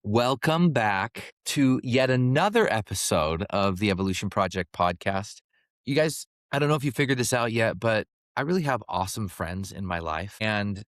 Welcome back to yet another episode of the Evolution Project podcast. You guys, I don't know if you figured this out yet, but I really have awesome friends in my life. And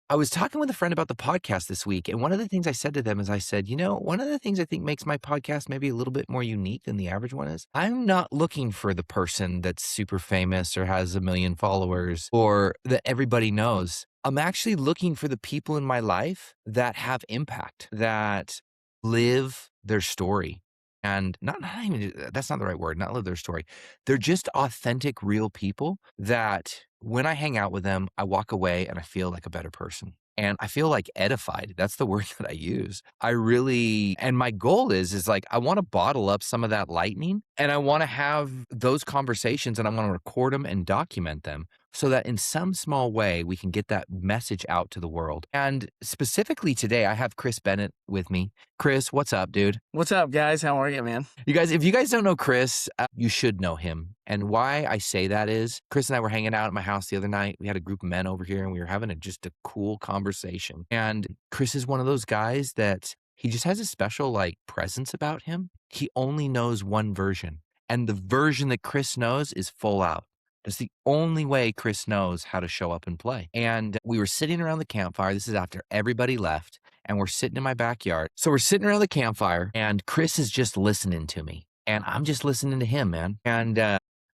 I was talking with a friend about the podcast this week. And one of the things I said to them is I said, one of the things I think makes my podcast maybe a little bit more unique than the average one is I'm not looking for the person that's super famous or has a million followers or that everybody knows. I'm actually looking for the people in my life that have impact, that live their story. And not even, that's not the right word, not live their story. They're just authentic, real people that when I hang out with them, I walk away and I feel like a better person. And I feel like edified. That's the word that I use. And my goal is like, I want to bottle up some of that lightning and I want to have those conversations and I want to record them and document them so that in some small way, we can get that message out to the world. And specifically today, I have Chris Bennett with me. Chris, what's up, dude? What's up, guys? How are you, man? You guys, if you guys don't know Chris, you should know him. And why I say that is Chris and I were hanging out at my house the other night. We had a group of men over here and we were having just a cool conversation. And Chris is one of those guys that he just has a special like presence about him. He only knows one version. And the version that Chris knows is full out. That's the only way Chris knows how to show up and play. And we were sitting around the campfire. This is after everybody left. And we're sitting in my backyard. So we're sitting around the campfire and Chris is just listening to me. And I'm just listening to him, man. And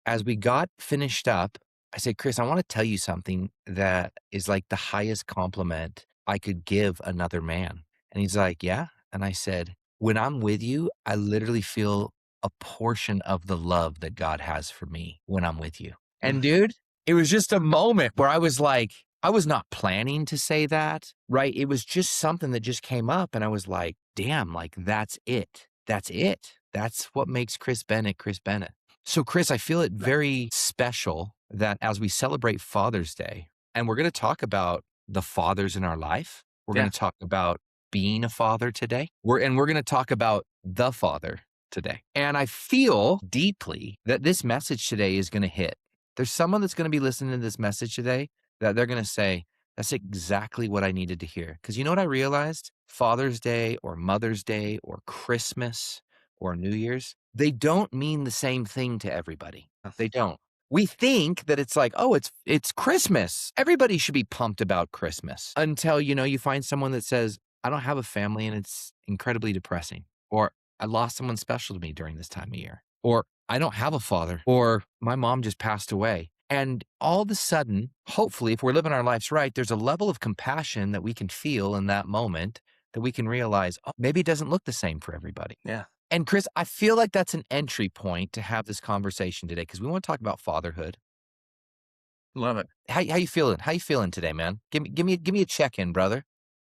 as we got finished up, I said, Chris, I want to tell you something that is like the highest compliment I could give another man. And he's like, yeah. And I said, when I'm with you, I literally feel a portion of the love that God has for me when I'm with you. And dude, it was just a moment where I was like, I was not planning to say that, right? It was just something that just came up and I was like, damn, like that's it. That's it. That's what makes Chris Bennett, Chris Bennett. So Chris, I feel it very special that as we celebrate Father's Day, and we're going to talk about the fathers in our life. We're going to talk about being a father today. We're going to talk about the father today. And I feel deeply that this message today is going to hit. There's someone that's going to be listening to this message today that they're going to say, that's exactly what I needed to hear. Because you know what I realized? Father's Day or Mother's Day or Christmas or New Year's, they don't mean the same thing to everybody. They don't. We think that it's like, oh, it's Christmas. Everybody should be pumped about Christmas until, you find someone that says, I don't have a family and it's incredibly depressing. Or I lost someone special to me during this time of year. Or I don't have a father. Or my mom just passed away. And all of a sudden, hopefully, if we're living our lives right, there's a level of compassion that we can feel in that moment that we can realize, oh, maybe it doesn't look the same for everybody. Yeah. And Chris, I feel like that's an entry point to have this conversation today because we want to talk about fatherhood. Love it. How you feeling? How you feeling today, man? Give me a check-in, brother.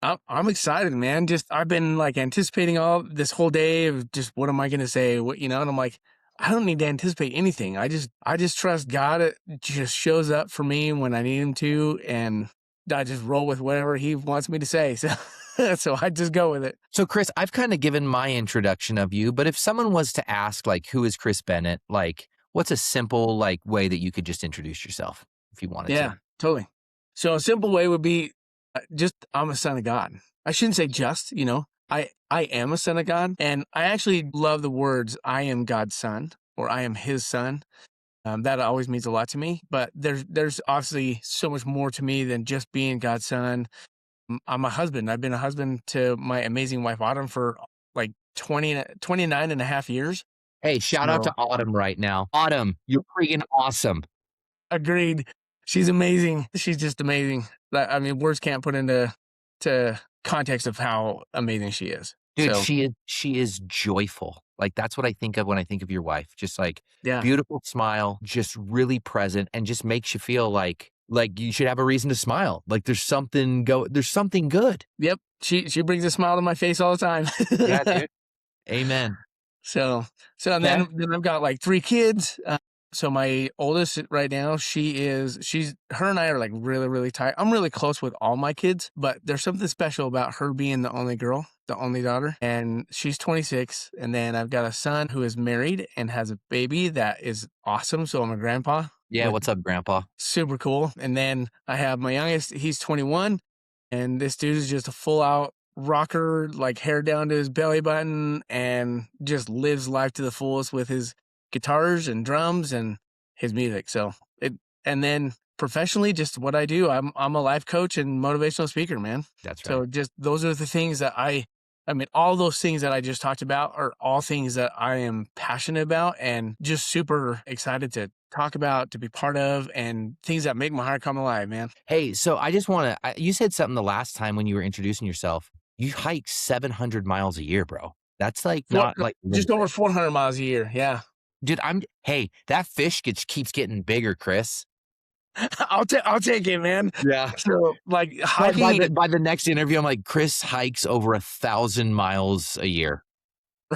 I'm excited, man. I've been like anticipating all this whole day of just what am I going to say? And I'm like, I don't need to anticipate anything. I just trust God. It just shows up for me when I need him to. And I just roll with whatever he wants me to say. So I just go with it. So Chris, I've kind of given my introduction of you, but if someone was to ask like, who is Chris Bennett? Like, what's a simple like way that you could just introduce yourself if you wanted to? Yeah, totally. So a simple way would be I'm a son of God. I shouldn't say just, I am a son of God. And I actually love the words, I am God's son, or I am his son. That always means a lot to me. But there's obviously so much more to me than just being God's son. I'm a husband. I've been a husband to my amazing wife, Autumn, for like 29 and a half years. Hey, shout out to Autumn right now. Autumn, you're freaking awesome. Agreed. She's amazing. She's just amazing. I mean, words can't put into context of how amazing she is. Dude, she is joyful. Like that's what I think of when I think of your wife. Just like beautiful smile, just really present, and just makes you feel like you should have a reason to smile. Like there's something good. Yep. She brings a smile to my face all the time. Yeah, dude. Amen. So then I've got like 3 kids. So my oldest right now, her and I are like really, really tight. I'm really close with all my kids, but there's something special about her being the only girl, the only daughter. And she's 26. And then I've got a son who is married and has a baby that is awesome. So I'm a grandpa. Yeah. What's up, grandpa? Super cool. And then I have my youngest, he's 21. And this dude is just a full out rocker, like hair down to his belly button, and just lives life to the fullest with his guitars and drums and his music. So and then professionally, just what I do, I'm a life coach and motivational speaker, man. That's right. So just those are the things that I mean, all those things that I just talked about are all things that I am passionate about and just super excited to talk about, to be part of, and things that make my heart come alive, man. Hey, so I just wanna you said something the last time when you were introducing yourself. You hike 700 miles a year, bro. That's, like, For not, like, a little just over thing. 400 miles a year. Yeah. Dude, hey, that fish keeps getting bigger, Chris. I'll take it, man. Yeah. So like By hiking, the next interview, I'm like, "Chris hikes over 1,000 miles a year."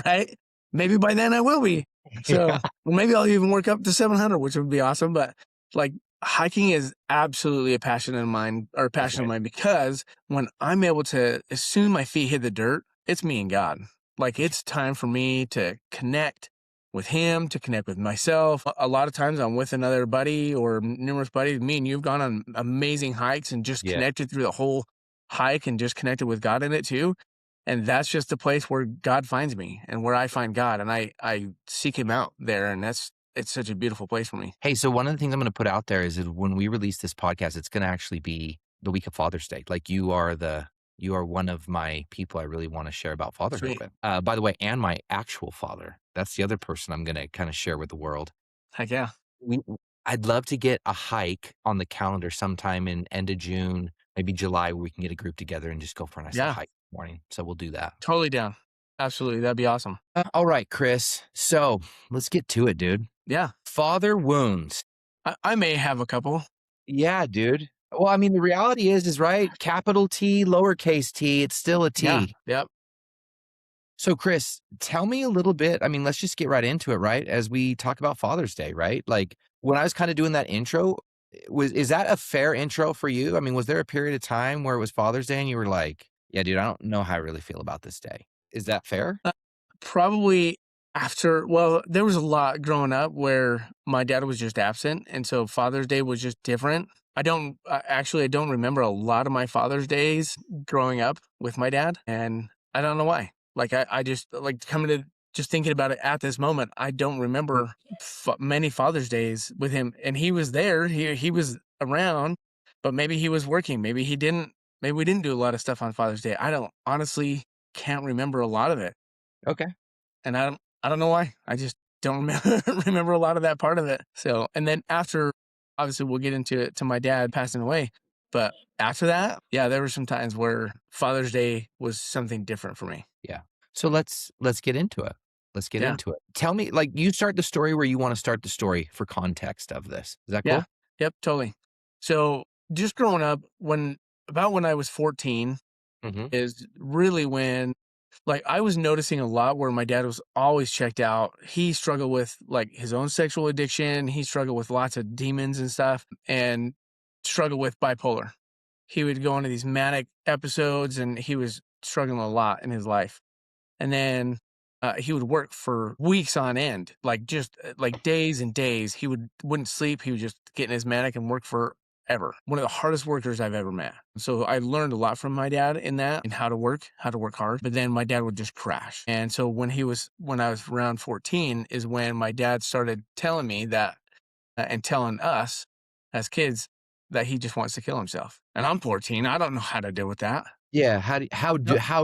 right? Maybe by then I will be. Yeah. So well, maybe I'll even work up to 700, which would be awesome. But like hiking is absolutely a passion of mine, or a That's passion of right. mine, because when I'm able to, as soon as my feet hit the dirt, it's me and God. Like it's time for me to connect with Him, to connect with myself. A lot of times I'm with another buddy or numerous buddies. Me and you've gone on amazing hikes and just Yeah. connected through the whole hike and just connected with God in it too. And that's just the place where God finds me and where I find God, and I seek Him out there, and it's such a beautiful place for me. Hey, so one of the things I'm gonna put out there is that when we release this podcast, it's gonna actually be the week of Father's Day. Like, you are one of my people I really wanna share about fatherhood Sweet. with. By the way, and my actual father. That's the other person I'm gonna kinda share with the world. Heck yeah. We I'd love to get a hike on the calendar sometime in end of June, maybe July, where we can get a group together and just go for a nice little Yeah. hike in the morning. So we'll do that. Totally down. Absolutely. That'd be awesome. All right, Chris. So let's get to it, dude. Yeah. Father wounds. I may have a couple. Yeah, dude. Well, I mean, the reality is right? Capital T, lowercase t, it's still a Yeah. T. Yep. So, Chris, tell me a little bit. I mean, let's just get right into it, right? As we talk about Father's Day, right? Like when I was kind of doing that intro, is that a fair intro for you? I mean, was there a period of time where it was Father's Day and you were like, yeah, dude, I don't know how I really feel about this day. Is that fair? Probably after, well, there was a lot growing up where my dad was just absent. And so Father's Day was just different. I don't remember a lot of my Father's Days growing up with my dad. And I don't know why. Like, I just like coming to just thinking about it at this moment. I don't remember many Father's Days with him. And he was there, he was around, but maybe he was working. Maybe he didn't, maybe we didn't do a lot of stuff on Father's Day. I don't honestly can't remember a lot of it. Okay. And I don't know why. I just don't remember remember a lot of that part of it. So, and then after, obviously, we'll get into it to my dad passing away. But after that, yeah, there were some times where Father's Day was something different for me. Yeah. So let's get into it. Let's get Yeah, into it. Tell me, like, you start the story where you want to start the story for context of this. Is that yeah, cool? yep, totally. So, just growing up, when I was 14, Hmm. is really when like I was noticing a lot where my dad was always checked out. He struggled with like his own sexual addiction. He struggled with lots of demons and stuff and struggled with bipolar. He would go into these manic episodes and he was struggling a lot in his life. And then he would work for weeks on end, like just like days and days. Wouldn't sleep. He would just get in his manic and work forever. One of the hardest workers I've ever met. So I learned a lot from my dad in that and how to work hard. But then my dad would just crash. And so when I was around 14 is when my dad started telling me that and telling us as kids that he just wants to kill himself. And I'm 14. I don't know how to deal with that. Yeah. No, How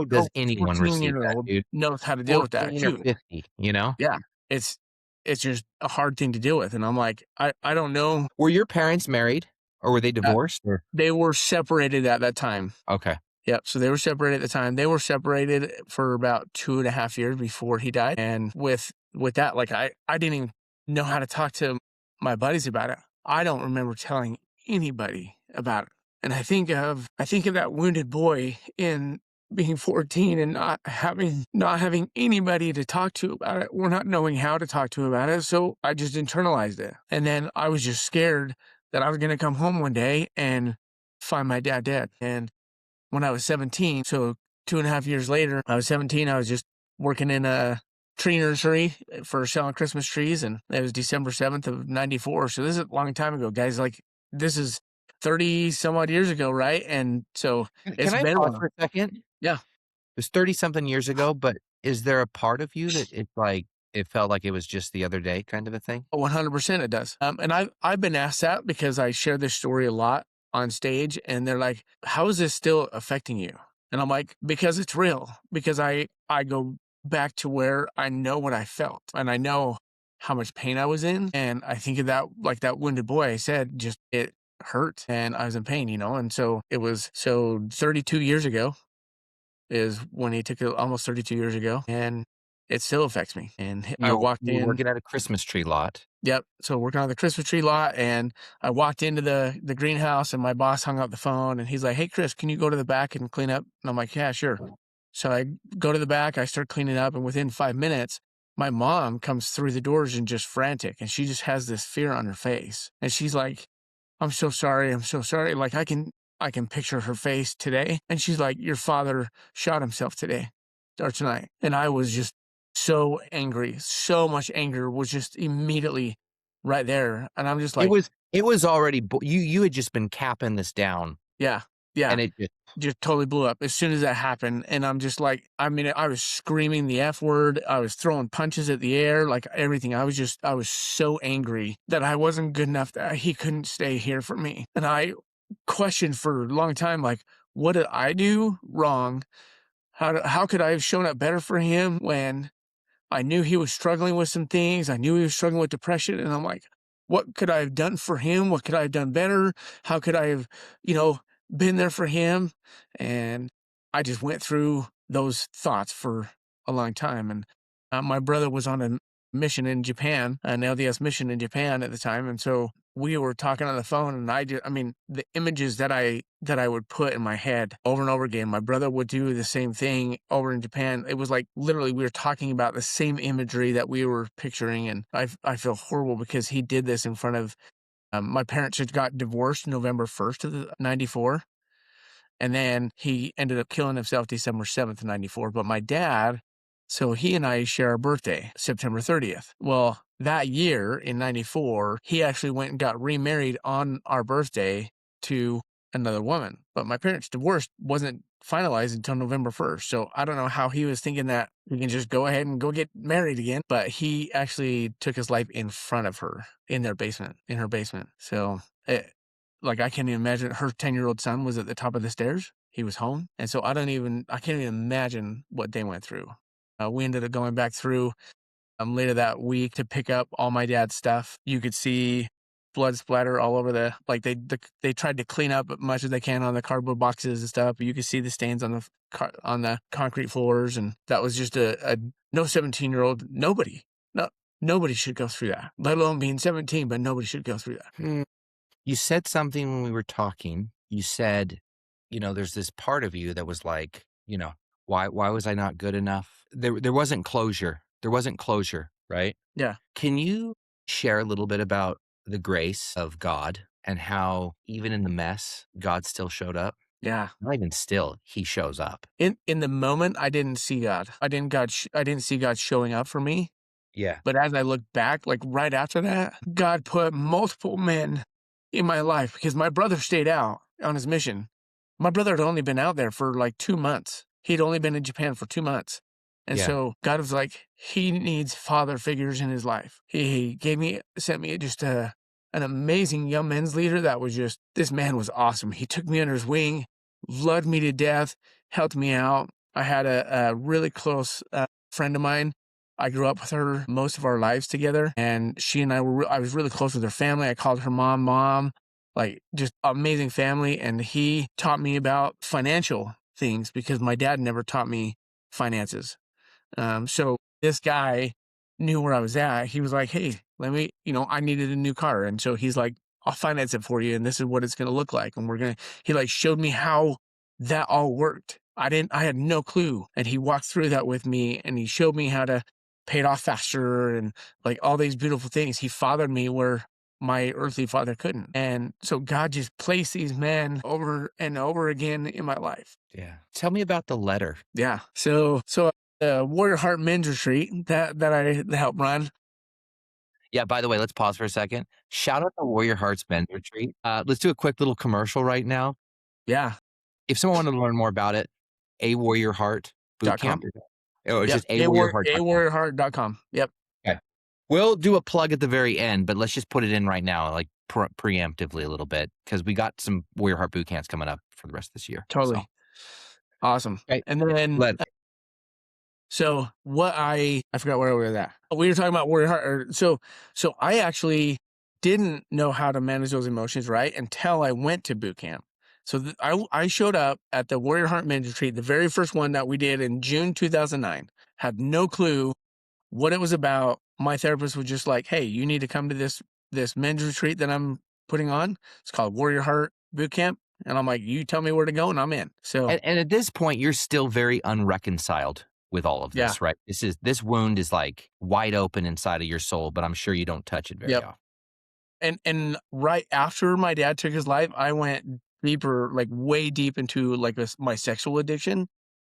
does no anyone receive that, 14-year-old dude? knows how to deal with that. 14 or Shoot. 50, you know? Yeah. It's it's just a hard thing to deal with. And I'm like, I don't know. Were your parents married or were they Uh, divorced or they were separated at that time. okay. Yep. So they were separated at the time. They were separated for about 2.5 years before he died. And with that, like I didn't even know how to talk to my buddies about it. I don't remember telling anybody about it. And I think of that wounded boy in being 14 and not having anybody to talk to about it, or not knowing how to talk to about it. So I just internalized it. And then I was just scared that I was gonna come home one day and find my dad dead. And when I was 17, so 2.5 years later, I was 17, I was just working in a tree nursery for selling Christmas trees, and it was December 7th of 94. So this is a long time ago, guys. Like this is 30 some odd years ago, right? And so Can it's I been a pause while. for a second? Yeah. was 30 something years ago, but is there a part of you that it's like, it felt like it was just the other day kind of a thing? 100% it does. And I've been asked that because I share this story a lot on stage, and they're like, "How is this still affecting you?" And I'm like, "Because it's real. Because I go back to where I know what I felt, and I know how much pain I was in, and I think of that like that wounded boy I said, just it hurt, and I was in pain, you know. And so it was 32 years ago is when he took it, almost 32 years ago, and it still affects me. And I walked You were in. working at a Christmas tree lot. Yep. So working on the Christmas tree lot, and I walked into the greenhouse, and my boss hung up the phone, and he's like, "Hey, Chris, can you go to the back and clean up?" And I'm like, "Yeah, sure." So I go to the back, I start cleaning up, and within 5 minutes, my mom comes through the doors and just frantic, and she just has this fear on her face, and she's like, "I'm so sorry. I'm so sorry." Like I can picture her face today, and she's like, "Your father shot himself today or tonight," and I was just so angry. So much anger was just immediately right there, and I'm just like, It was already you had just been capping this down, "Yeah, yeah." and it Just totally blew up as soon as that happened, and I'm just like, I mean, I was screaming the F word, I was throwing punches at the air, like, everything. I was so angry that I wasn't good enough, that he couldn't stay here for me, and I questioned for a long time, like, what did I do wrong? How could I have shown up better for him when I knew he was struggling with some things. I knew he was struggling with depression. And I'm like, what could I have done for him? What could I have done better? How could I have, you know, been there for him? And I just went through those thoughts for a long time. And my brother was on a mission in Japan, an LDS mission in Japan at the time. And so we were talking on the phone, and I mean, the images that I would put in my head over and over again, my brother would do the same thing over in Japan. It was like literally we were talking about the same imagery that we were picturing, and I feel horrible because he did this in front of my parents had got divorced November 1st of 94, and then he ended up killing himself December 7th, 94. But my dad, so he and I share our birthday, September 30th. Well, that year in 94, he actually went and got remarried on our birthday to another woman. But my parents' divorce wasn't finalized until November 1st. So I don't know how he was thinking that we can just go ahead and go get married again. But he actually took his life in front of her in their basement, in her basement. So like, I can't even imagine. Her 10-year-old son was at the top of the stairs. He was home. And so I can't even imagine what they went through. We ended up going back through later that week to pick up all my dad's stuff. You could see blood splatter all over like they tried to clean up as much as they can on the cardboard boxes and stuff. But you could see the stains on the concrete floors. And that was just a no 17-year-old, nobody should go through that, let alone being 17, but nobody should go through that. Hmm. You said something when we were talking. You said, there's this part of you that was like, why was I not good enough? There wasn't closure. There wasn't closure, right? Yeah. Can you share a little bit about the grace of God and how even in the mess, God still showed up? Yeah. Not even still, he shows up. In the moment, I didn't see God. I didn't see God showing up for me. Yeah. But as I look back, like right after that, God put multiple men in my life because my brother stayed out on his mission. My brother had only been out there for like 2 months. He'd only been in Japan for 2 months. And Yeah. so God was like, he needs father figures in his life. He sent me just an amazing young men's leader that was just, this man was awesome. He took me under his wing, loved me to death, helped me out. I had a really close friend of mine. I grew up with her most of our lives together, and she and I was really close with her family. I called her mom, like just amazing family. And he taught me about financial things because my dad never taught me finances. So this guy knew where I was at. He was like, hey, I needed a new car. And so he's like, I'll finance it for you. And this is what it's going to look like. And he like showed me how that all worked. I had no clue. And he walked through that with me, and he showed me how to pay it off faster and like all these beautiful things. He fathered me where my earthly father couldn't. And so God just placed these men over and over again in my life. Yeah. Tell me about the letter. Yeah. So the Warrior Heart Men's Retreat that I helped run. Yeah, by the way, let's pause for a second. Shout out to Warrior Hearts Men's Retreat. Let's do a quick little commercial right now. Yeah. If someone wanted to learn more about it, A Warrior Heart, boot .com. camp? Or it's Yep. just awarriorheart.com? awarriorheart.com. Yep. Okay. We'll do a plug at the very end, but let's just put it in right now, like preemptively a little bit, because we got some Warrior Heart boot camps coming up for the rest of this year. So, Totally. Awesome. okay, And then, let so what I forgot where we were at. We were talking about Warrior Heart. So I actually didn't know how to manage those emotions, right? Until I went to boot camp. So I showed up at the Warrior Heart Men's Retreat, the very first one that we did in June 2009. Had no clue what it was about. My therapist was just like, "Hey, you need to come to this men's retreat that I'm putting on. It's called Warrior Heart Boot Camp." And I'm like, "You tell me where to go, and I'm in." So and at this point, you're still very unreconciled with all of yeah, this, right? This wound is like wide open inside of your soul, but I'm sure you don't touch it very yep. often. And right after my dad took his life, I went deeper, like way deep into like my sexual addiction.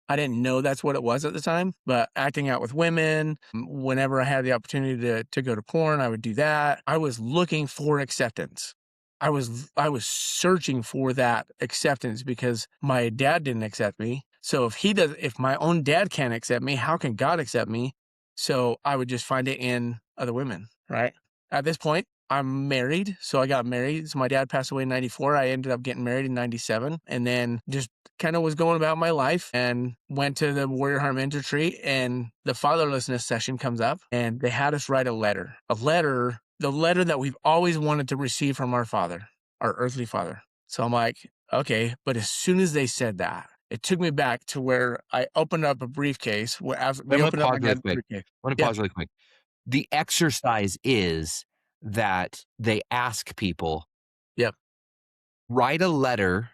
I didn't know that's what it was at the time, but acting out with women, whenever I had the opportunity to go to porn, I would do that. I was looking for acceptance. I was searching for that acceptance because my dad didn't accept me. So if my own dad can't accept me, how can God accept me? So I would just find it in other women, right? At this point, I'm married, so I got married. So my dad passed away in 94. I ended up getting married in 97 and then just kind of was going about my life and went to the Warrior Heart Men's Retreat, and the fatherlessness session comes up and they had us write a letter, the letter that we've always wanted to receive from our father, our earthly father. So I'm like, okay. But as soon as they said that, it took me back to where I opened up a briefcase. After I'm we gonna opened up my pause really dad's quick. briefcase. I'm gonna Yeah. pause really quick. The exercise is that they ask people, Yep. write a letter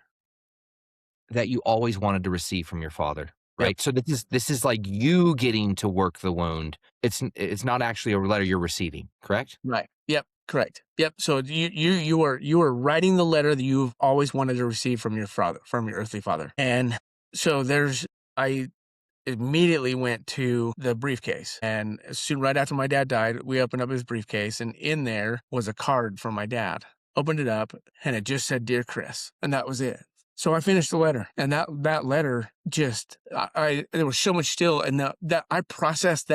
that you always wanted to receive from your father, Yep. right? So this is like you getting to work the wound. It's not actually a letter you're receiving, correct? Right. Yep. Correct. Yep. So you are writing the letter that you've always wanted to receive from your father, from your earthly father. And so I immediately went to the briefcase, and soon right after my dad died, we opened up his briefcase, and in there was a card from my dad. Opened it up, and it just said, "Dear Chris," and that was it. So I finished the letter, and that letter just I there was so much still, and that I processed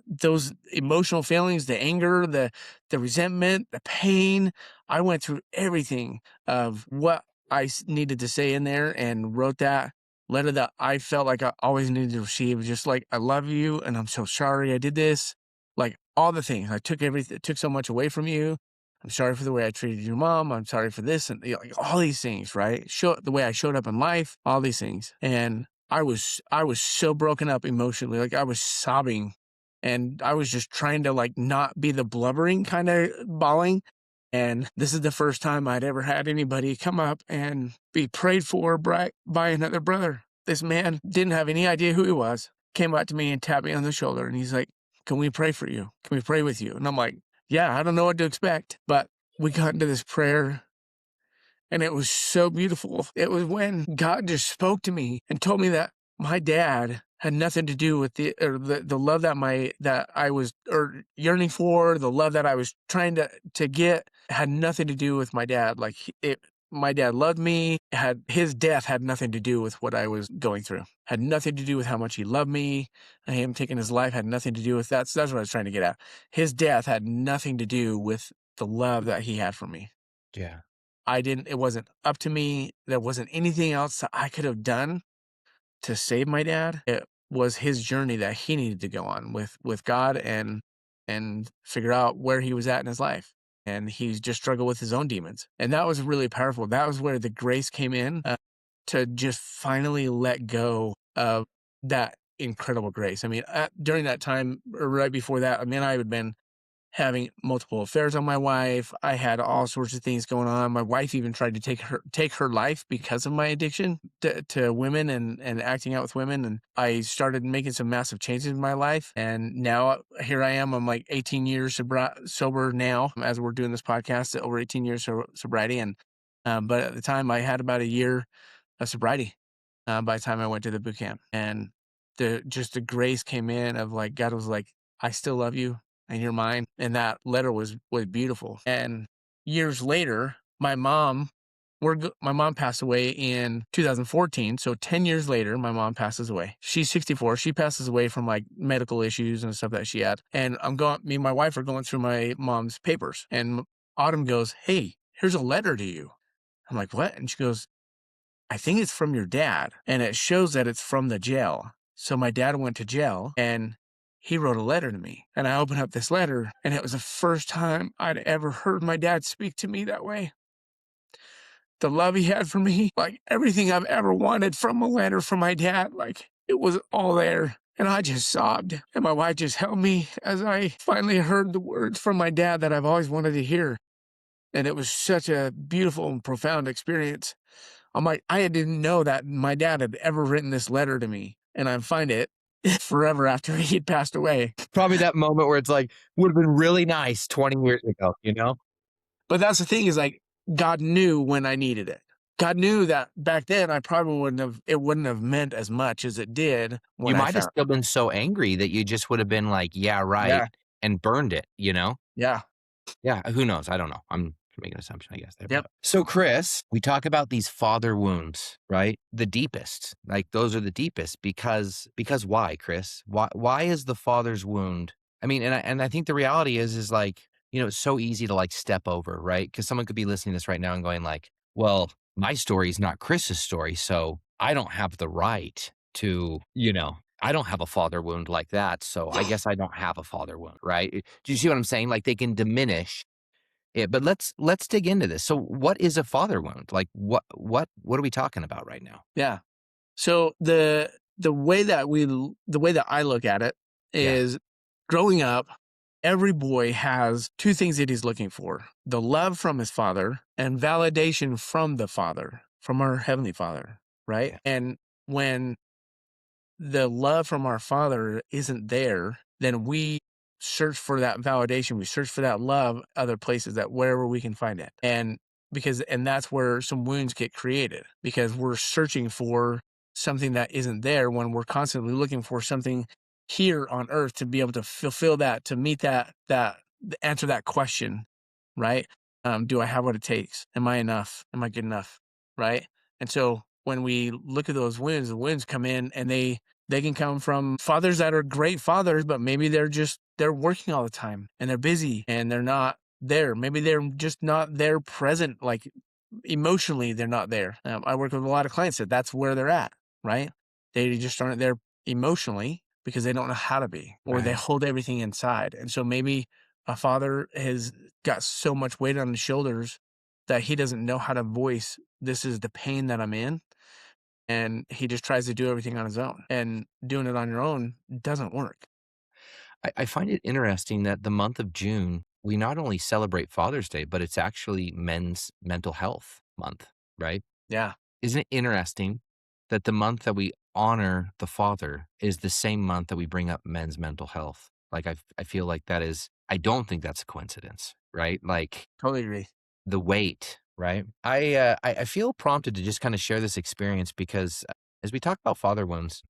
those emotional feelings, the anger, the resentment, the pain. I went through everything of what I needed to say in there and wrote that letter that I felt like I always needed to receive. Just like, "I love you and I'm so sorry I did this." Like all the things. I took everything, took so much away from you. I'm sorry for the way I treated your mom. I'm sorry for this, and like all these things, right? The way I showed up in life, all these things. And I was so broken up emotionally. Like I was sobbing, and I was just trying to like not be the blubbering kind of bawling. And this is the first time I'd ever had anybody come up and be prayed for by another brother. This man didn't have any idea who he was, came up to me and tapped me on the shoulder. And he's like, "Can we pray for you? Can we pray with you?" And I'm like, "Yeah, I don't know what to expect." But we got into this prayer, and it was so beautiful. It was when God just spoke to me and told me that my dad had nothing to do with the love that I was yearning for, the love that I was trying to get had nothing to do with my dad. Like my dad loved me. His death had nothing to do with what I was going through. Had nothing to do with how much he loved me. And him taking his life had nothing to do with that. So that's what I was trying to get at. His death had nothing to do with the love that he had for me. Yeah. It wasn't up to me. There wasn't anything else that I could have done to save my dad. It was his journey that he needed to go on with God and figure out where he was at in his life. And he's just struggled with his own demons. And that was really powerful. That was where the grace came in, to just finally let go of that incredible grace. I mean, during that time, or right before that, I mean, I had been having multiple affairs on my wife. I had all sorts of things going on. My wife even tried to take her life because of my addiction to women and acting out with women. And I started making some massive changes in my life. And now here I am. I'm like 18 years sober now, as we're doing this podcast, over 18 years sobriety. And but at the time, I had about a year of sobriety by the time I went to the boot camp. And the grace came in of like, God was like, "I still love you and you're mine." And that letter was beautiful. And years later, my mom My mom passed away in 2014. So 10 years later, my mom passes away. She's 64. She passes away from like medical issues and stuff that she had. And me and my wife are going through my mom's papers. And Autumn goes, "Hey, here's a letter to you." I'm like, "What?" And she goes, "I think it's from your dad." And it shows that it's from the jail. So my dad went to jail and he wrote a letter to me. And I opened up this letter and it was the first time I'd ever heard my dad speak to me that way. The love he had for me, like everything I've ever wanted from a letter from my dad, like it was all there. And I just sobbed. And my wife just held me as I finally heard the words from my dad that I've always wanted to hear. And it was such a beautiful and profound experience. I didn't know that my dad had ever written this letter to me. And I find it forever after he had passed away. Probably that moment where it's like, would have been really nice 20 years ago, you know? But that's the thing is like, God knew when I needed it. God knew that back then it wouldn't have meant as much as it did You when I might have found. still been so angry that you just would have been like, "Yeah, right," Yeah. and burned it, you know? Yeah. Yeah, who knows? I don't know. I'm making an assumption, I guess, there. Yep. But so, Chris, we talk about these father wounds, right? The deepest. Like those are the deepest because why, Chris? Why is the father's wound? I mean, and I think the reality is like, it's so easy to like step over, right? Because someone could be listening to this right now and going like, well, my story is not Chris's story, so I don't have the right to, I don't have a father wound like that, so I guess I don't have a father wound, right? Do you see what I'm saying? Like they can diminish it, but let's dig into this. So what is a father wound? Like what are we talking about right now? Yeah. So the way that I look at it Yeah. is growing up, every boy has two things that he's looking for: the love from his father and validation from the father, from our heavenly father, right? Yeah. And when the love from our father isn't there, then we search for that validation. We search for that love other places, that wherever we can find it. And that's where some wounds get created, because we're searching for something that isn't there when we're constantly looking for something here on earth to be able to fulfill that, to meet that answer that question, right? Do I have what it takes? Am I enough? Am I good enough? Right? And so when we look at those wounds, the wounds come in and they can come from fathers that are great fathers, but maybe they're working all the time and they're busy and they're not there. Maybe they're just not there present, like emotionally, they're not there. I work with a lot of clients that's where they're at, right? They just aren't there emotionally because they don't know how to be, or they Right. hold everything inside. And so maybe a father has got so much weight on his shoulders that he doesn't know how to voice, "This is the pain that I'm in." And he just tries to do everything on his own, and doing it on your own doesn't work. I find it interesting that the month of June, we not only celebrate Father's Day, but it's actually Men's Mental Health Month, right? Yeah. Isn't it interesting that the month that we honor the father is the same month that we bring up men's mental health? Like I feel like I don't think that's a coincidence, right? Like Totally agree. the weight, right? I feel prompted to just kind of share this experience because as we talk about father wounds,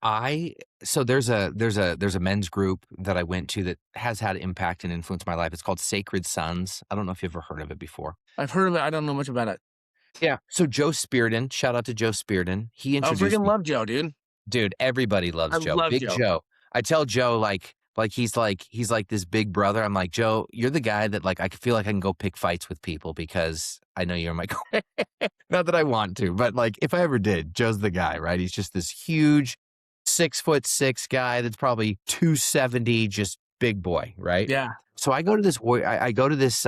so there's a men's group that I went to that has had impact and influence my life. It's called Sacred Sons. I don't know if you've ever heard of it before. I've heard of it. I don't know much about it. Yeah. So Joe Spearden, shout out to Joe Spearden. He I introduced freaking me. love Joe, dude. Dude, everybody I loves Joe. love Big Joe. Joe. I tell Joe like he's like this big brother. I'm like, Joe, you're the guy that like I feel like I can go pick fights with people because I know you're my not that I want to, but like if I ever did, Joe's the guy, right? He's just this huge 6'6" guy that's probably 270, just big boy, right? Yeah. So I go to I go to this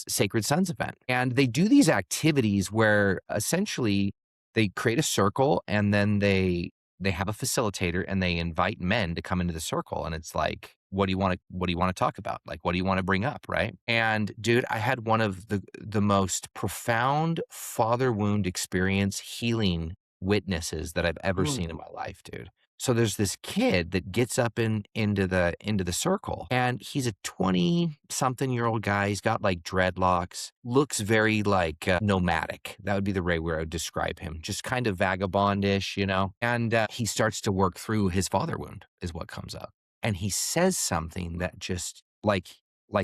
Sacred Sons event, and they do these activities where essentially they create a circle and then they have a facilitator and they invite men to come into the circle, and it's like, what do you want to talk about? Like, what do you want to bring up, right? And dude, I had one of the most profound father wound experience healing witnesses that I've ever Mm. seen in my life, dude. So there's this kid that gets up into the circle, and he's a 20-something-year-old guy. He's got like dreadlocks, looks very like nomadic. That would be the way where I would describe him. Just kind of vagabondish, you know. And he starts to work through his father wound, is what comes up, and he says something that just like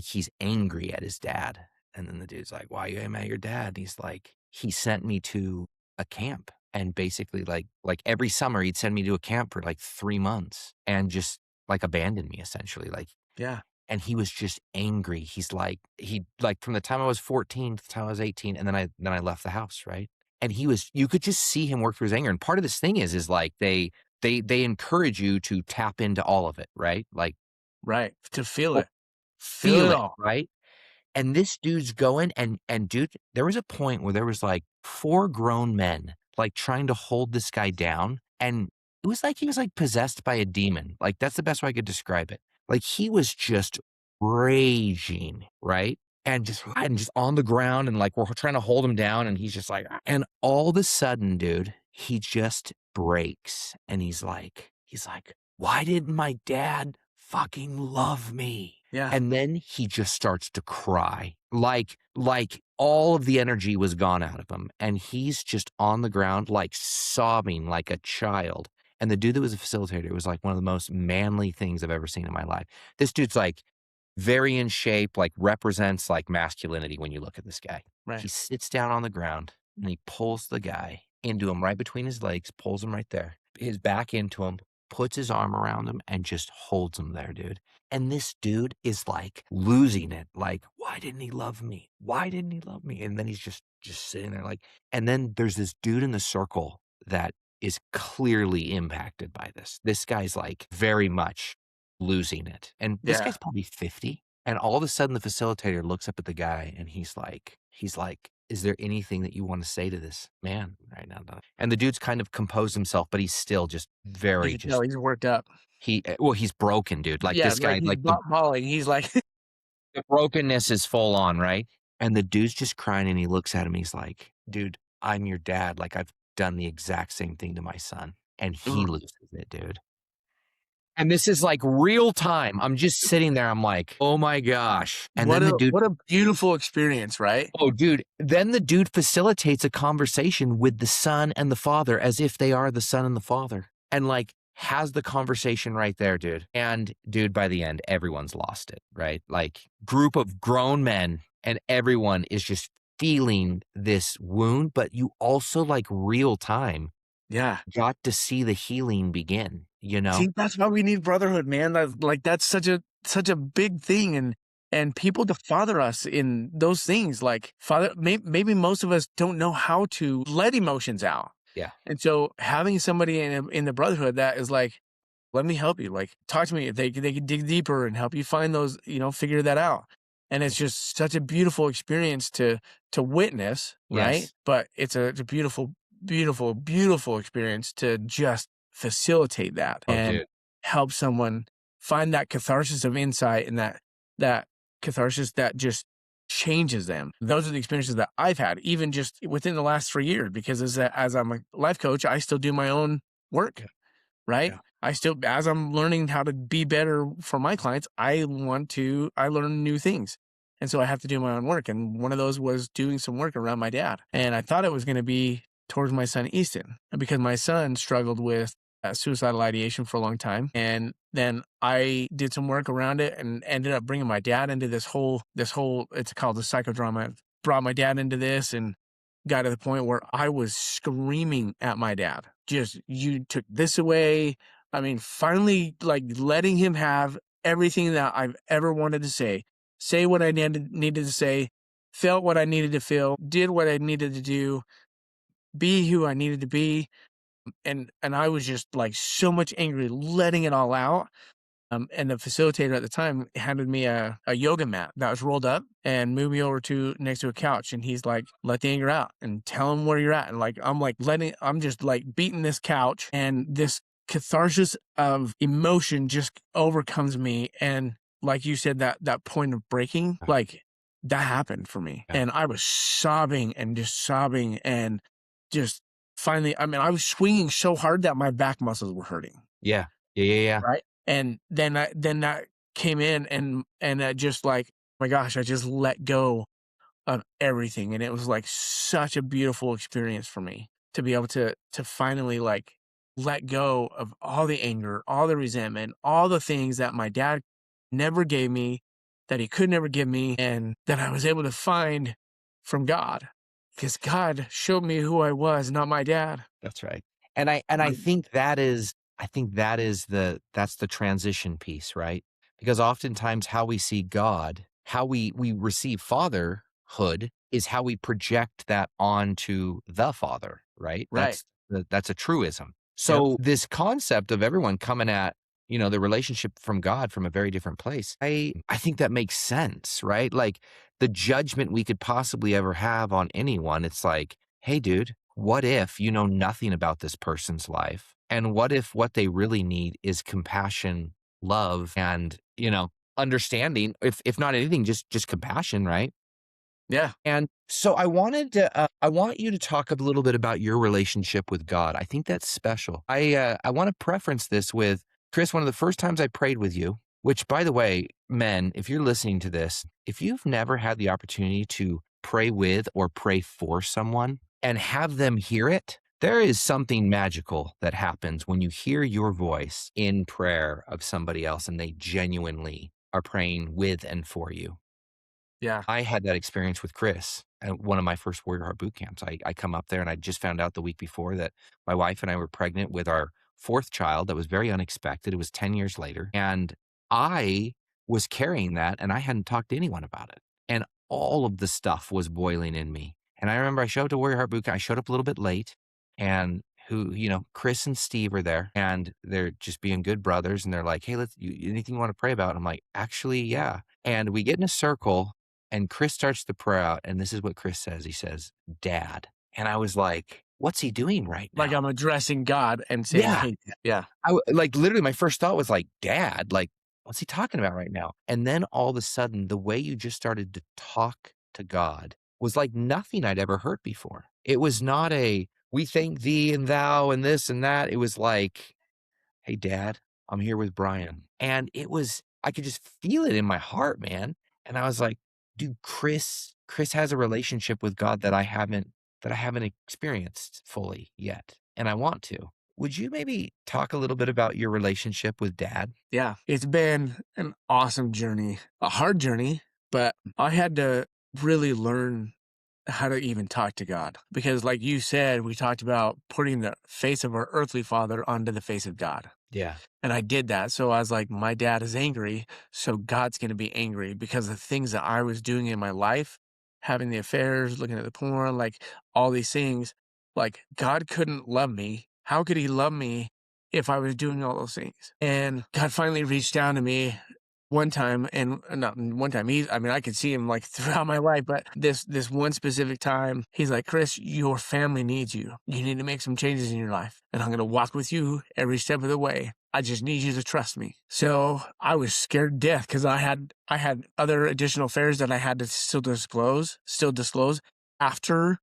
he's angry at his dad. And then the dude's like, "Why are you mad at your dad?" And he's like, he sent me to a camp and basically like every summer he'd send me to a camp for like 3 months and just like abandon me essentially, like Yeah. and he was just angry. He's like he like from the time I was 14 to the time I was 18 and then I left the house, right? And he was you could just see him work through his anger. And part of this thing is like they encourage you to tap into all of it, right? Like, Right. To feel oh, it. Feel feel it it, all. right? And this dude's going and dude, there was a point where there was like 4 grown men, like, trying to hold this guy down, and it was like he was, like, possessed by a demon. Like, that's the best way I could describe it. Like, he was just raging, right? And just on the ground, and, like, we're trying to hold him down, and he's just like, and all of a sudden, dude, he just breaks, and he's like, "Why didn't my dad fucking love me?" Yeah. And then he just starts to cry, like all of the energy was gone out of him, and he's just on the ground, like, sobbing like a child, and the dude that was a facilitator was, like, one of the most manly things I've ever seen in my life. This dude's, like, very in shape, like, represents, like, masculinity when you look at this guy. Right. He sits down on the ground, and he pulls the guy into him right between his legs, pulls him right there, his back into him, puts his arm around him, and just holds him there, dude. And this dude is, like, losing it, like, "Why didn't he love me? Why didn't he love me?" And then he's just sitting there, like and then there's this dude in the circle that is clearly impacted by this. This guy's, like, very much losing it, and this Yeah. guy's probably 50, and all of a sudden, the facilitator looks up at the guy, and he's like, "Is there anything that you wanna say to this man right now, Doc?" And the dude's kind of composed himself, but he's still just You very can tell just he's worked up. well, he's broken, dude, like, Yeah, this like guy, he's like, the bawling. He's like, the brokenness is full on, right? And the dude's just crying, and he looks at him, he's like, "Dude, I'm your dad, like, I've done the exact same thing to my son," and he "Ugh, loses it, dude. And this is, like, real time. I'm just sitting there, I'm like, "Oh my gosh," and then what a beautiful experience, right? then the dude facilitates a conversation with the son and the father as if they are the son and the father, and, like, has the conversation right there, dude. And, dude, by the end, everyone's lost it, right? Like, group of grown men, and everyone is just feeling this wound, but you also, like, real time Yeah. got to see the healing begin, you know? See, that's why we need brotherhood, man. That's such a big thing, and people to father us in those things. Like maybe most of us don't know how to let emotions out, Yeah. and so having somebody in the brotherhood that is like, let me help you. Like, talk to me. They can dig deeper and help you find those, figure that out. And it's just such a beautiful experience to witness, right? Yes. But it's a beautiful, beautiful, beautiful experience to just facilitate that Oh, and dude. help someone find that catharsis of insight and that catharsis that just changes them. Those are the experiences that I've had, even just within the last 3 years, because as I'm a life coach, I still do my own work, Yeah. right? Yeah. I still, as I'm learning how to be better for my clients, I learn new things. And so I have to do my own work. And one of those was doing some work around my dad. And I thought it was going to be towards my son, Easton, because my son struggled with suicidal ideation for a long time. And then I did some work around it and ended up bringing my dad into this whole, it's called the psychodrama. Brought my dad into this and got to the point where I was screaming at my dad. Just, you took this away. I mean, finally, like letting him have everything that I've ever wanted to say what I needed to say, felt what I needed to feel, did what I needed to do, be who I needed to be. And I was just like so much angry, letting it all out. And the facilitator at the time handed me a yoga mat that was rolled up and moved me over to next to a couch. And he's like, let the anger out and tell him where you're at. And like, I'm just like beating this couch, and this catharsis of emotion just overcomes me. And like you said, that point of breaking, Yeah. like that happened for me. Yeah. And I was sobbing and just finally, I mean, I was swinging so hard that my back muscles were hurting. Yeah. Yeah, yeah, yeah. Right. And then that came in and I just like, my gosh, I just let go of everything. And it was like such a beautiful experience for me to be able to finally like let go of all the anger, all the resentment, all the things that my dad never gave me, that he could never give me, and that I was able to find from God. because God showed me who I was, not my dad. That's right. And I Like, think that's the transition piece, right? Because oftentimes how we see God, how we receive fatherhood is how we project that onto the Father, right? right. That's a truism. Yep. So this concept of everyone coming at, the relationship from God from a very different place, I think that makes sense, right? Like the judgment we could possibly ever have on anyone, it's like, hey, dude, what if you know nothing about this person's life? And what if what they really need is compassion, love, and, understanding, if not anything, just compassion, right? Yeah. And so I want you to talk a little bit about your relationship with God. I think that's special. I want to preference this with Chris. One of the first times I prayed with you, which by the way, men, if you're listening to this, if you've never had the opportunity to pray with or pray for someone and have them hear it, there is something magical that happens when you hear your voice in prayer of somebody else and they genuinely are praying with and for you. Yeah. I had that experience with Chris at one of my first Warrior Heart boot camps. I come up there and I just found out the week before that my wife and I were pregnant with our fourth child. That was very unexpected. It was 10 years later. And I was carrying that and I hadn't talked to anyone about it. And all of the stuff was boiling in me. And I remember I showed up to Warrior Heart boot camp. I showed up a little bit late and Chris and Steve are there and they're just being good brothers. And they're like, hey, anything you want to pray about? And I'm like, actually, yeah. And we get in a circle and Chris starts the prayer out, and this is what Chris says. He says, Dad. And I was like, what's he doing right Like now? I'm addressing God and saying, Yeah. hey, yeah. Like literally my first thought was like, Dad, like, what's he talking about right now? And then all of a sudden, the way you just started to talk to God was like nothing I'd ever heard before. It was not we thank thee and thou and this and that. It was like, hey, Dad, I'm here with Bryan. And I could just feel it in my heart, man. And I was like, dude, Chris has a relationship with God that I haven't experienced fully yet. And I want to. Would you maybe talk a little bit about your relationship with Dad? Yeah. It's been an awesome journey, a hard journey, but I had to really learn how to even talk to God. Because, like you said, we talked about putting the face of our earthly father onto the face of God. Yeah. And I did that. So I was like, my dad is angry. So God's going to be angry because of the things that I was doing in my life, having the affairs, looking at the porn, like all these things. Like, God couldn't love me. How could he love me if I was doing all those things? And God finally reached down to me one time, and not one time, I could see him like throughout my life, but this one specific time, he's like, Chris, your family needs you. You need to make some changes in your life, and I'm going to walk with you every step of the way. I just need you to trust me. So I was scared to death because I had other additional affairs that I had to still disclose after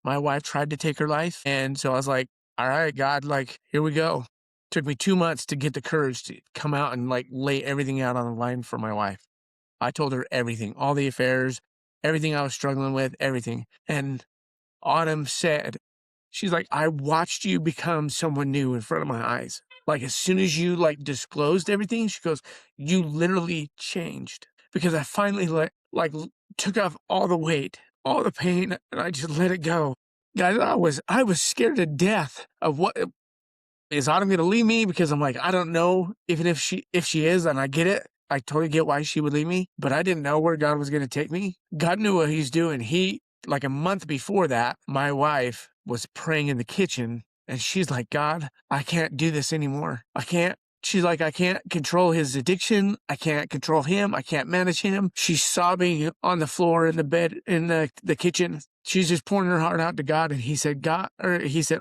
my wife tried to take her life. And so I was like, all right, God, like, here we go. Took me 2 months to get the courage to come out and like lay everything out on the line for my wife. I told her everything, all the affairs, everything I was struggling with, everything. And Autumn said, she's like, I watched you become someone new in front of my eyes. Like, as soon as you like disclosed everything, she goes, you literally changed because I finally took off all the weight, all the pain, and I just let it go. Guys, I was scared to death of what is Autumn going to leave me, because I'm like, I don't know, even if she is, and I get it. I totally get why she would leave me, but I didn't know where God was going to take me. God knew what he's doing. Like a month before that, my wife was praying in the kitchen and she's like, God, I can't do this anymore. I can't. She's like, I can't control his addiction. I can't control him. I can't manage him. She's sobbing on the floor in the bed in the kitchen. She's just pouring her heart out to God. And he said,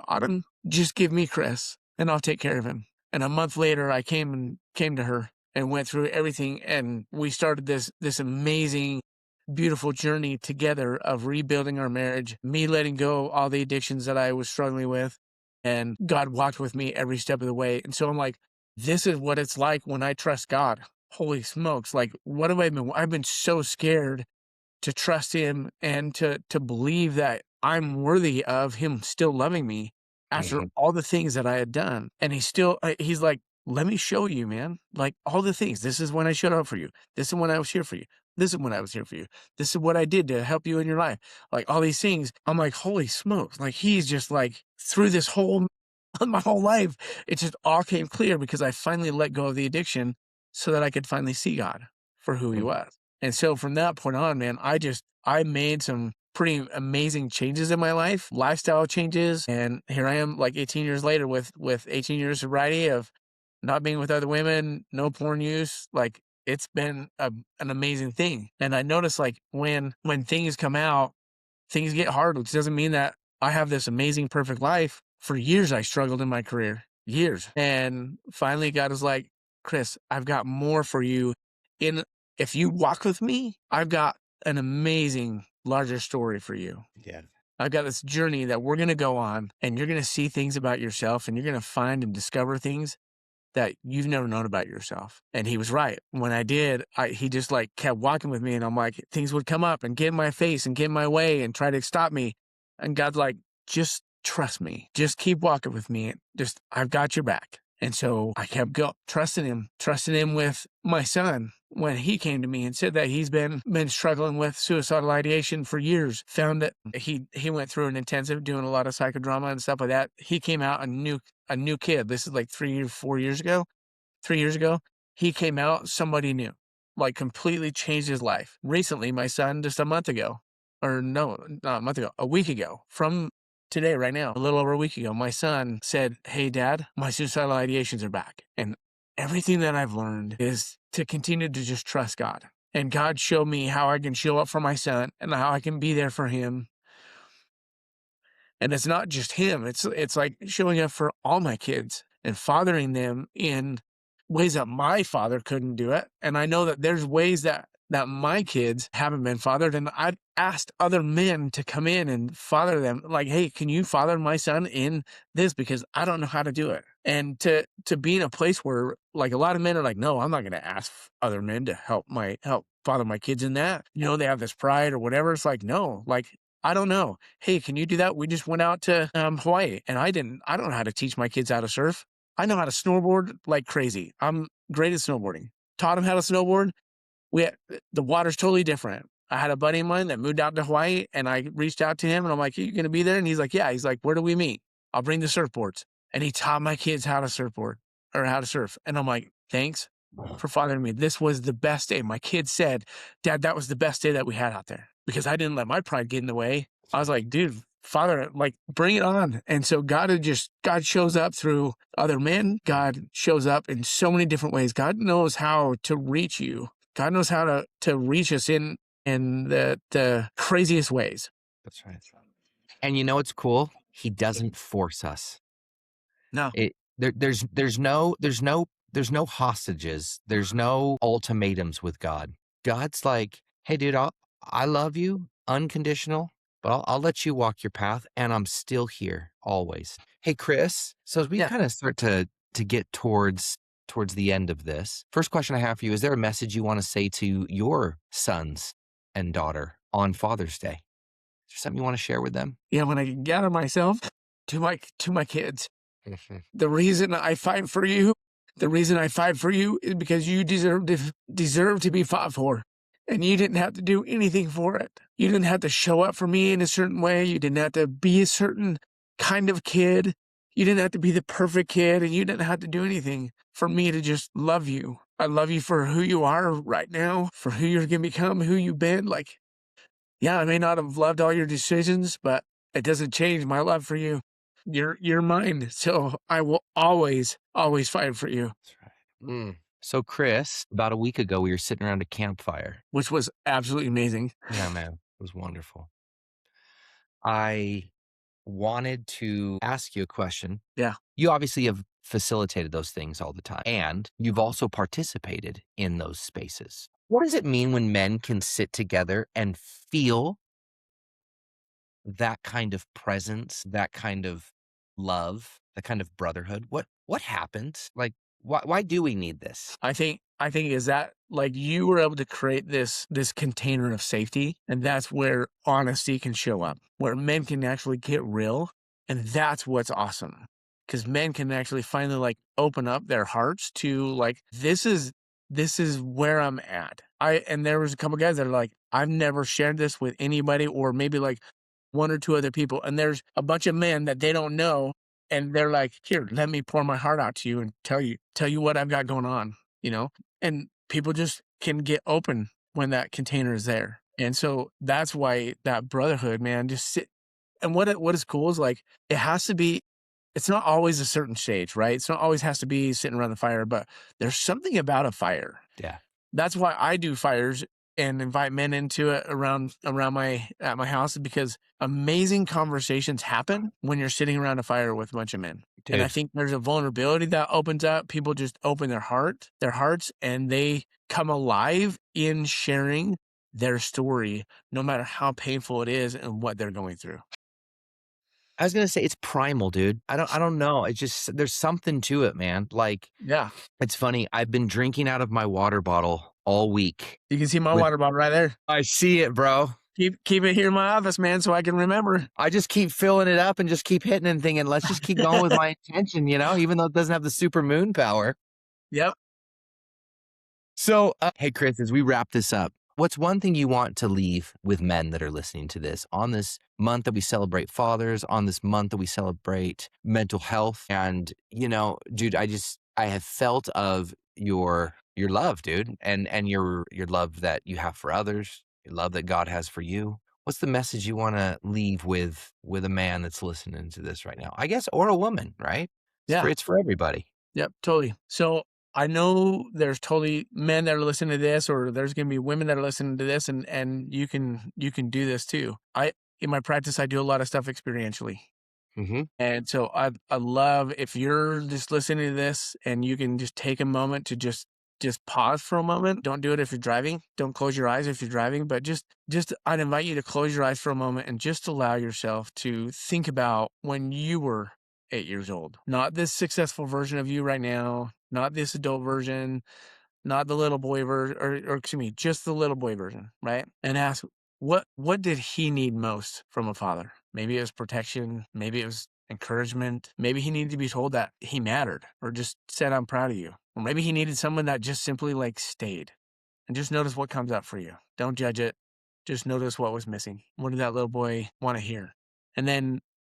Autumn, just give me Chris and I'll take care of him. And a month later, I came to her and went through everything. And we started this amazing, beautiful journey together of rebuilding our marriage, me letting go all the addictions that I was struggling with. And God walked with me every step of the way. And so I'm like, this is what it's like when I trust God. Holy smokes. Like, what have I been? I've been so scared to trust him and to believe that I'm worthy of him still loving me after Mhm. all the things that I had done. And he's like, let me show you, man. Like, all the things. This is when I showed up for you. This is when I was here for you. This is when I was here for you. This is what I did to help you in your life. Like all these things. I'm like, holy smokes. Like he's just like through this whole, my whole life, it just all came clear because I finally let go of the addiction so that I could finally see God for who he Mm. was. And so from that point on, man, I made some pretty amazing changes in my life, lifestyle changes. And here I am like 18 years later with 18 years sobriety of not being with other women, no porn use. Like it's been an amazing thing. And I notice like when things come out, things get hard, which doesn't mean that I have this amazing, perfect life. For years, I struggled in my career, years. And finally, God was like, Chris, I've got more for you. If you walk with me, I've got an amazing, larger story for you. Yeah. I've got this journey that we're going to go on, and you're going to see things about yourself, and you're going to find and discover things that you've never known about yourself. And he was right. When I did, he just like kept walking with me, and I'm like, things would come up and get in my face and get in my way and try to stop me. And God's like, just trust me. Just keep walking with me. Just, I've got your back. And so I kept trusting him with my son. When he came to me and said that he's been struggling with suicidal ideation for years, found that he went through an intensive doing a lot of psychodrama and stuff like that. He came out a new kid. This is like 4 years ago. 3 years ago, he came out somebody new, like completely changed his life. Recently, my son, just a month ago, or no, not a month ago, a week ago, from today, right now, a little over a week ago, my son said, hey, Dad, my suicidal ideations are back. And everything that I've learned is to continue to just trust God. And God showed me how I can show up for my son and how I can be there for him. And it's not just him. It's like showing up for all my kids and fathering them in ways that my father couldn't do it. And I know that there's ways that my kids haven't been fathered. And I've asked other men to come in and father them. Like, hey, can you father my son in this? Because I don't know how to do it. And to be in a place where like a lot of men are like, no, I'm not going to ask other men to help father my kids in that. You know, they have this pride or whatever. It's like, no, like, I don't know. Hey, can you do that? We just went out to Hawaii, and I don't know how to teach my kids how to surf. I know how to snowboard like crazy. I'm great at snowboarding. Taught them how to snowboard. The water's totally different. I had a buddy of mine that moved out to Hawaii, and I reached out to him, and I'm like, are you going to be there? And he's like, yeah. He's like, where do we meet? I'll bring the surfboards. And he taught my kids how to surfboard or how to surf. And I'm like, thanks for fathering me. This was the best day. My kids said, Dad, that was the best day that we had out there, because I didn't let my pride get in the way. I was like, dude, Father, like, bring it on. And so God shows up through other men. God shows up in so many different ways. God knows how to reach you. God knows how to reach us in the craziest ways. That's right. And you know what's cool? He doesn't force us. No. There's no hostages. There's no ultimatums with God. God's like, hey, dude, I love you, unconditional, but I'll let you walk your path, and I'm still here always. Hey, Chris. So as we kind of start to get towards the end of this, first question I have for you: is there a message you want to say to your sons and daughter on Father's Day? Is there something you want to share with them? Yeah, when I can gather myself to my kids, the reason I fight for you is because you deserve to be fought for. And you didn't have to do anything for it. You didn't have to show up for me in a certain way. You didn't have to be a certain kind of kid. You didn't have to be the perfect kid, and you didn't have to do anything for me to just love you. I love you for who you are right now, for who you're going to become, who you've been. Like, yeah, I may not have loved all your decisions, but it doesn't change my love for you. You're mine. So I will always fight for you. That's right. So, Chris, about a week ago, we were sitting around a campfire, which was absolutely amazing. Yeah, man, it was wonderful. I wanted to ask you a question. Yeah. You obviously have facilitated those things all the time, and you've also participated in those spaces. What does it mean when men can sit together and feel that kind of presence, that kind of love, that kind of brotherhood? What happens? Like, why do we need this? I think is that like you were able to create this container of safety, and that's where honesty can show up, where men can actually get real, and that's what's awesome. Because men can actually finally like open up their hearts to like, this is where I'm at. and there was a couple guys that are like, I've never shared this with anybody, or maybe like one or two other people. And there's a bunch of men that they don't know. And they're like, here, let me pour my heart out to you and tell you what I've got going on, you know? And people just can get open when that container is there. And so that's why that brotherhood, man, just sit. And what is cool is like, it has to be, it's not always a certain stage, right? It's not always has to be sitting around the fire, but there's something about a fire. Yeah. That's why I do fires and invite men into it around my at my house, because amazing conversations happen when you're sitting around a fire with a bunch of men. And I Dude. think there's a vulnerability that opens up. People just open their hearts, and they come alive in sharing their story, no matter how painful it is and what they're going through. I was gonna say it's primal, dude. I don't know. It's just there's something to it, man. Like, Yeah. it's funny, I've been drinking out of my water bottle all week You can see my with water bottle right there. I see it, bro. Keep it here in my office, man, so I can remember. I just keep filling it up and just keep hitting and thinking, let's just keep going with my intention, even though it doesn't have the super moon power. Yep. So, hey, Chris, as we wrap this up, what's one thing you want to leave with men that are listening to this on this month that we celebrate fathers, on this month that we celebrate mental health? And, dude, I have felt of your love, dude, and your love that you have for others, your love that God has for you. What's the message you want to leave with a man that's listening to this right now? I guess, or a woman, right? Yeah. It's for everybody. Yep, totally. So I know there's totally men that are listening to this, or there's going to be women that are listening to this, and you can do this too. In my practice, I do a lot of stuff experientially. Hmm. And so I love if you're just listening to this and you can just take a moment to just pause for a moment. Don't do it if you're driving. Don't close your eyes if you're driving, but just I'd invite you to close your eyes for a moment and just allow yourself to think about when you were 8 years old. Not this successful version of you right now, not this adult version, not the little boy version, or excuse me, just the little boy version, right? And ask, what did he need most from a father? Maybe it was protection, maybe it was encouragement, maybe he needed to be told that he mattered, or just said, I'm proud of you. Or maybe he needed someone that just simply like stayed. And just notice what comes up for you. Don't judge it. Just notice what was missing. What did that little boy want to hear? And then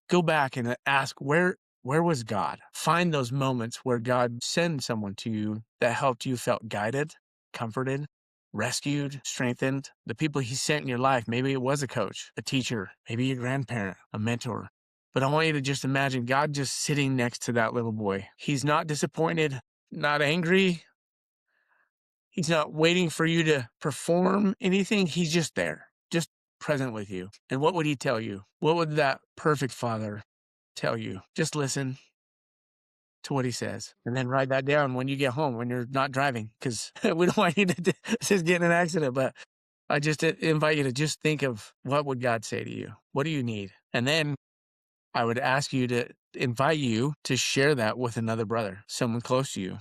go back and ask, where was God? Find those moments where God sent someone to you that helped you, felt guided, comforted, rescued, strengthened. The people he sent in your life, maybe it was a coach, a teacher, maybe your grandparent, a mentor. But I want you to just imagine God just sitting next to that little boy. He's not disappointed, not angry. He's not waiting for you to perform anything. He's just there, just present with you. And what would he tell you? What would that perfect father tell you? Just listen to what he says, and then write that down when you get home, when you're not driving, because we don't want you to just get in an accident. But I just invite you to just think of, what would God say to you? What do you need? And then I would ask you to invite you to share that with another brother, someone close to you.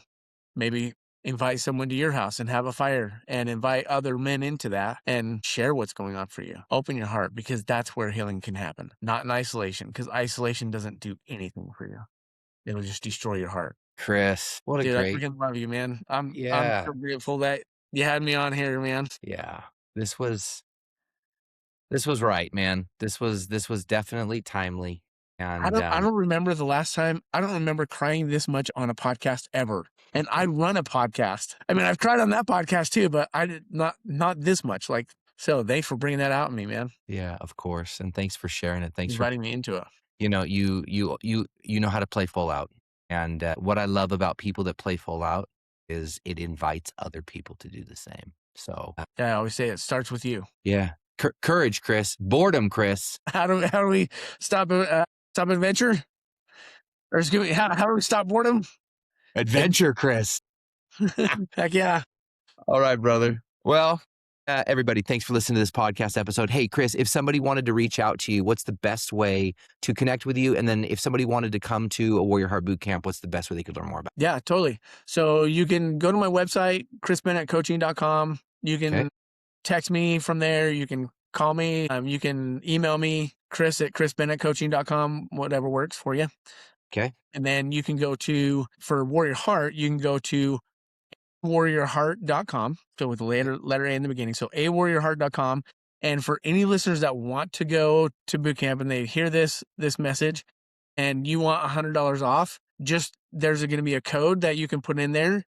Maybe invite someone to your house and have a fire and invite other men into that and share what's going on for you. Open your heart, because that's where healing can happen, not in isolation, because isolation doesn't do anything for you. It'll just destroy your heart. Chris, what a Dude, I great, freaking love you, man. I'm yeah, so grateful that you had me on here, man. yeah. This was right, man. This was definitely timely. And I don't remember the last time. I don't remember crying this much on a podcast ever. And I run a podcast. I mean, I've cried on that podcast too, but I did not this much. Like, so thanks for bringing that out in me, man. yeah, of course. And thanks for sharing it. Thanks for, Inviting me into it. you know how to play full out. And what I love about people that play full out is it invites other people to do the same. So, Yeah, I always say it starts with you. yeah, courage, Chris. Boredom, Chris. How do we stop adventure? Or excuse me, how do we stop boredom? Adventure, Chris. Heck yeah. All right, brother. Well, everybody, thanks for listening to this podcast episode. Hey, Chris, if somebody wanted to reach out to you, what's the best way to connect with you? And then if somebody wanted to come to a Warrior Heart Boot Camp, what's the best way they could learn more about Yeah, totally. So you can go to my website, chrisbennettcoaching.com. You it? Okay. can text me from there. You can call me. You can email me, chris@chrisbennettcoaching.com, whatever works for you. Okay. And then you can go for Warrior Heart, you can go to awarriorheart.com. So with the letter A in the beginning. So awarriorheart.com. And for any listeners that want to go to boot camp and they hear this message and you want $100 off, just there's going to be a code that you can put in there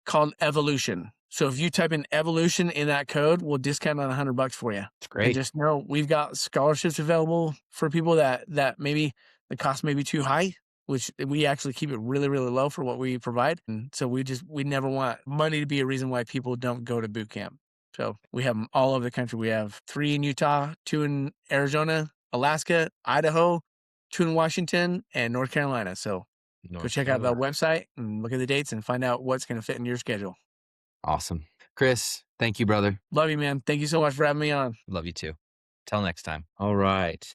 called evolution. So if you type in evolution in that code, we'll discount on $100 for you. It's And great. just know we've got scholarships available for people that maybe the cost may be too high, which we actually keep it really, really low for what we provide. And so we never want money to be a reason why people don't go to boot camp. So we have them all over the country. We have 3 in Utah, 2 in Arizona, Alaska, Idaho, 2 in Washington, and North Carolina. So go check out the website and look at the dates and find out what's going to fit in your schedule. Awesome. Chris, thank you, brother. Love you, man. Thank you so much for having me on. Love you too. Till next time. All right.